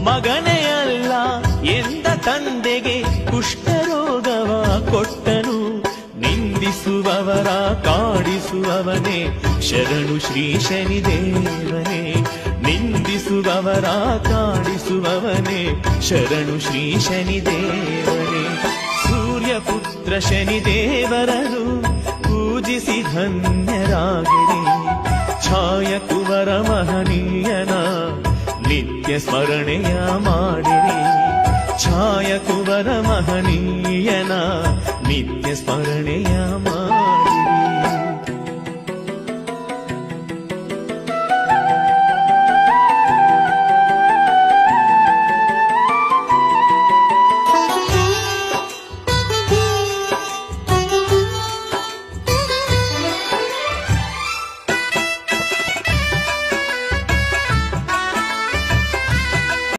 ಮಗನೇ ಅಲ್ಲ ಎಂದ ತಂದೆಗೆ ಕುಷ್ಠರೋಗವ ಕೊಟ್ಟನು. ನಿಂದಿಸುವವರ ಕಾಡಿಸುವವನೇ ಶರಣು ಶ್ರೀ ಶನಿದೇವನೇ. ನಿಂದಿಸುವವರ ಕಾಡಿಸುವವನೇ ಶರಣು ಶ್ರೀ ಶನಿದೇವನೇ. ಸೂರ್ಯಪುತ್ರ ಶನಿದೇವರನು ಪೂಜಿಸಿ ಧನ್ಯರಾಗಿರಿ. ಛಾಯ ಕುವರ ಮಹನೀಯನ ನಿತ್ಯ ಸ್ಮರಣೆಯ ಮಾಡಿರಿ. ಛಾಯ ಕುವರ ಮಹನೀಯನ ನಿತ್ಯ ಸ್ಮರಣೆಯ ಮಾಡಿ.